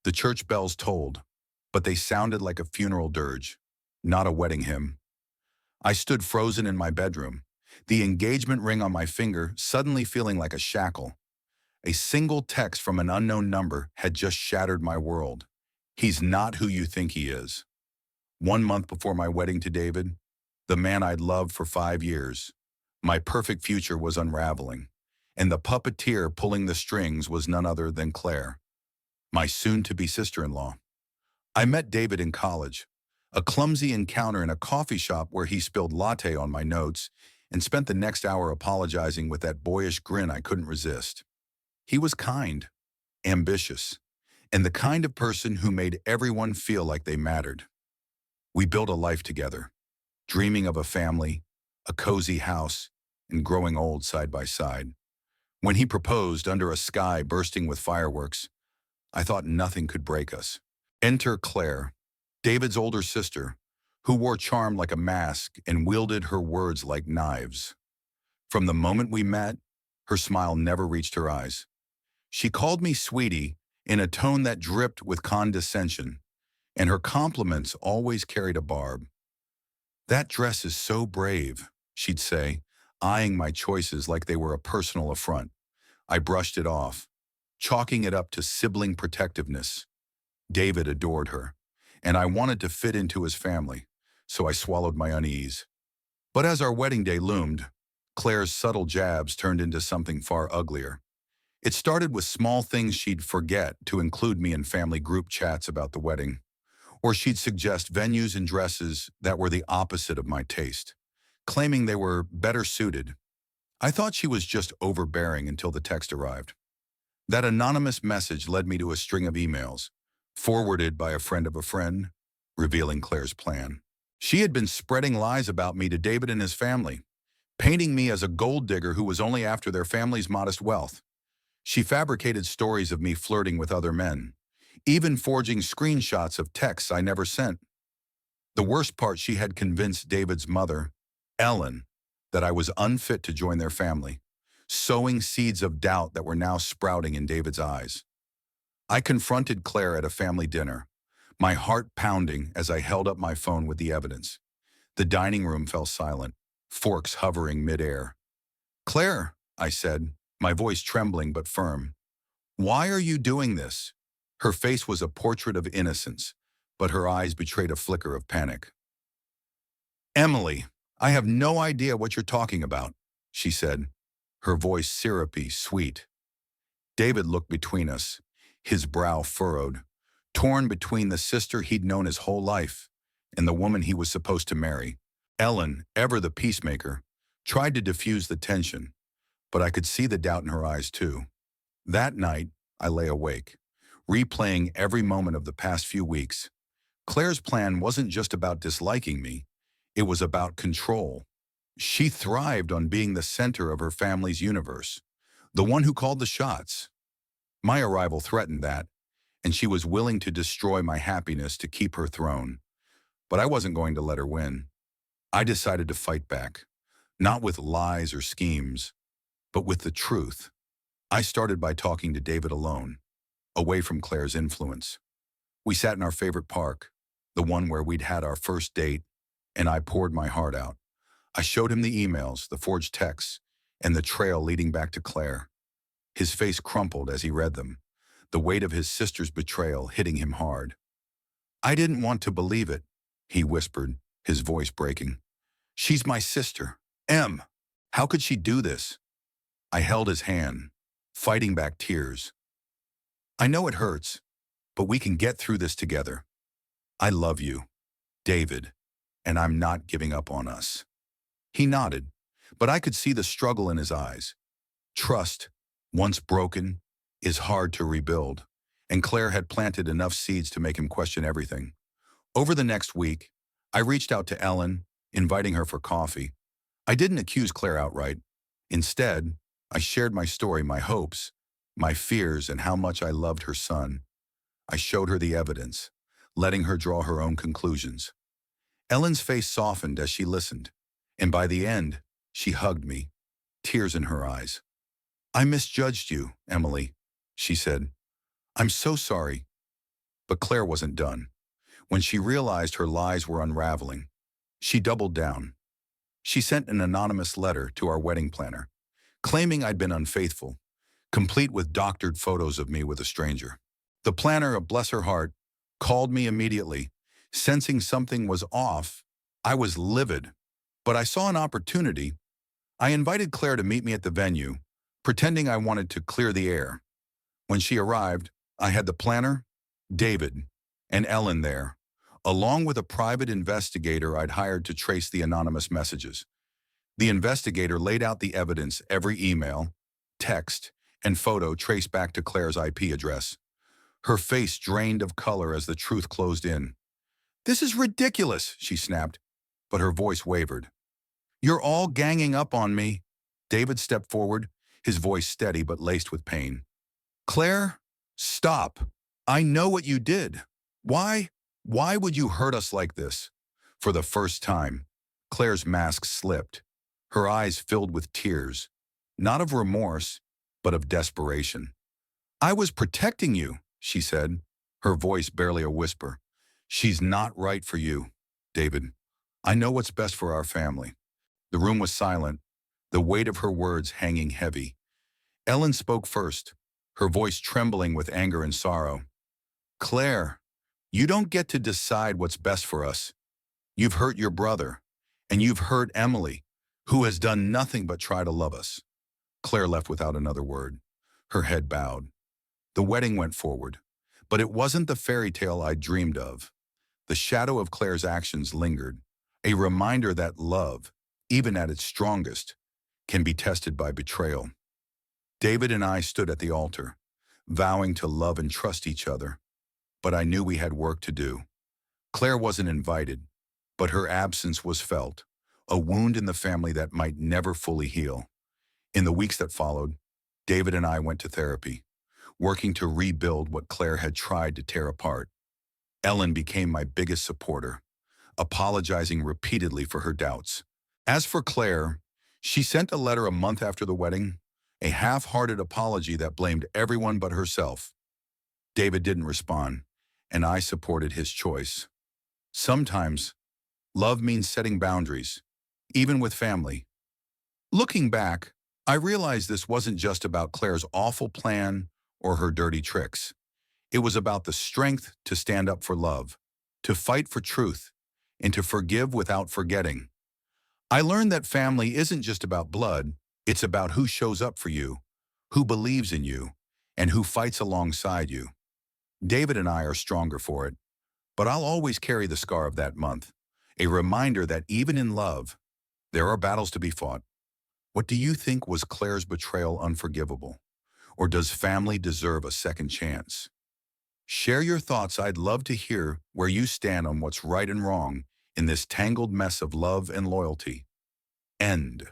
The church bells tolled, but they sounded like a funeral dirge, not a wedding hymn. I stood frozen in my bedroom, the engagement ring on my finger suddenly feeling like a shackle. A single text from an unknown number had just shattered my world. He's not who you think he is. 1 month before my wedding to David, the man I'd loved for 5 years, my perfect future was unraveling, and the puppeteer pulling the strings was none other than Claire, my soon-to-be sister-in-law. I met David in college, a clumsy encounter in a coffee shop where he spilled latte on my notes and spent the next hour apologizing with that boyish grin I couldn't resist. He was kind, ambitious, and the kind of person who made everyone feel like they mattered. We built a life together, dreaming of a family, a cozy house, and growing old side by side. When he proposed under a sky bursting with fireworks, I thought nothing could break us. Enter Claire, David's older sister, who wore charm like a mask and wielded her words like knives. From the moment we met, her smile never reached her eyes. She called me sweetie in a tone that dripped with condescension, and her compliments always carried a barb. "That dress is so brave," she'd say, eyeing my choices like they were a personal affront. I brushed it off, chalking it up to sibling protectiveness. David adored her, and I wanted to fit into his family, so I swallowed my unease. But as our wedding day loomed, Claire's subtle jabs turned into something far uglier. It started with small things she'd forget to include me in family group chats about the wedding, or she'd suggest venues and dresses that were the opposite of my taste, claiming they were better suited. I thought she was just overbearing until the text arrived. That anonymous message led me to a string of emails, forwarded by a friend of a friend, revealing Claire's plan. She had been spreading lies about me to David and his family, painting me as a gold digger who was only after their family's modest wealth. She fabricated stories of me flirting with other men, even forging screenshots of texts I never sent. The worst part, she had convinced David's mother, Ellen, that I was unfit to join their family, sowing seeds of doubt that were now sprouting in David's eyes. I confronted Claire at a family dinner, my heart pounding as I held up my phone with the evidence. The dining room fell silent, forks hovering midair. "Claire," I said, my voice trembling but firm, "why are you doing this?" Her face was a portrait of innocence, but her eyes betrayed a flicker of panic. "Emily, I have no idea what you're talking about," she said, her voice syrupy, sweet. David looked between us, his brow furrowed, torn between the sister he'd known his whole life and the woman he was supposed to marry. Ellen, ever the peacemaker, tried to diffuse the tension, but I could see the doubt in her eyes too. That night, I lay awake, replaying every moment of the past few weeks. Claire's plan wasn't just about disliking me, it was about control. She thrived on being the center of her family's universe, the one who called the shots. My arrival threatened that, and she was willing to destroy my happiness to keep her throne. But I wasn't going to let her win. I decided to fight back, not with lies or schemes, but with the truth. I started by talking to David alone, away from Claire's influence. We sat in our favorite park, the one where we'd had our first date, and I poured my heart out. I showed him the emails, the forged texts, and the trail leading back to Claire. His face crumpled as he read them, the weight of his sister's betrayal hitting him hard. "I didn't want to believe it," he whispered, his voice breaking. "She's my sister. Em, how could she do this?" I held his hand, fighting back tears. "I know it hurts, but we can get through this together. I love you, David, and I'm not giving up on us." He nodded, but I could see the struggle in his eyes. Trust, once broken, is hard to rebuild, and Claire had planted enough seeds to make him question everything. Over the next week, I reached out to Ellen, inviting her for coffee. I didn't accuse Claire outright. Instead, I shared my story, my hopes, my fears, and how much I loved her son. I showed her the evidence, letting her draw her own conclusions. Ellen's face softened as she listened, and by the end, she hugged me, tears in her eyes. "I misjudged you, Emily," she said. "I'm so sorry. But Claire wasn't done. When she realized her lies were unraveling, she doubled down. She sent an anonymous letter to our wedding planner, claiming I'd been unfaithful, complete with doctored photos of me with a stranger. The planner, bless her heart, called me immediately, sensing something was off. I was livid, but I saw an opportunity. I invited Claire to meet me at the venue, pretending I wanted to clear the air. When she arrived, I had the planner, David, and Ellen there, along with a private investigator I'd hired to trace the anonymous messages. The investigator laid out the evidence: every email, text, and photo traced back to Claire's IP address. Her face drained of color as the truth closed in. "This is ridiculous," she snapped, but her voice wavered. "You're all ganging up on me." David stepped forward, his voice steady but laced with pain. "Claire, stop. I know what you did. Why would you hurt us like this?" For the first time, Claire's mask slipped. Her eyes filled with tears, not of remorse, but of desperation. "I was protecting you," she said, her voice barely a whisper. "She's not right for you, David. I know what's best for our family." The room was silent, the weight of her words hanging heavy. Ellen spoke first, her voice trembling with anger and sorrow. "Claire, you don't get to decide what's best for us. You've hurt your brother, and you've hurt Emily, who has done nothing but try to love us." Claire left without another word, her head bowed. The wedding went forward, but it wasn't the fairy tale I'd dreamed of. The shadow of Claire's actions lingered, a reminder that love, even at its strongest, can be tested by betrayal. David and I stood at the altar, vowing to love and trust each other, but I knew we had work to do. Claire wasn't invited, but her absence was felt, a wound in the family that might never fully heal. In the weeks that followed, David and I went to therapy, working to rebuild what Claire had tried to tear apart. Ellen became my biggest supporter, apologizing repeatedly for her doubts. As for Claire, she sent a letter a month after the wedding, a half-hearted apology that blamed everyone but herself. David didn't respond, and I supported his choice. Sometimes, love means setting boundaries, even with family. Looking back, I realized this wasn't just about Claire's awful plan or her dirty tricks. It was about the strength to stand up for love, to fight for truth, and to forgive without forgetting. I learned that family isn't just about blood, it's about who shows up for you, who believes in you, and who fights alongside you. David and I are stronger for it, but I'll always carry the scar of that month, a reminder that even in love, there are battles to be fought. What do you think? Was Claire's betrayal unforgivable? Or does family deserve a second chance? Share your thoughts. I'd love to hear where you stand on what's right and wrong in this tangled mess of love and loyalty. End.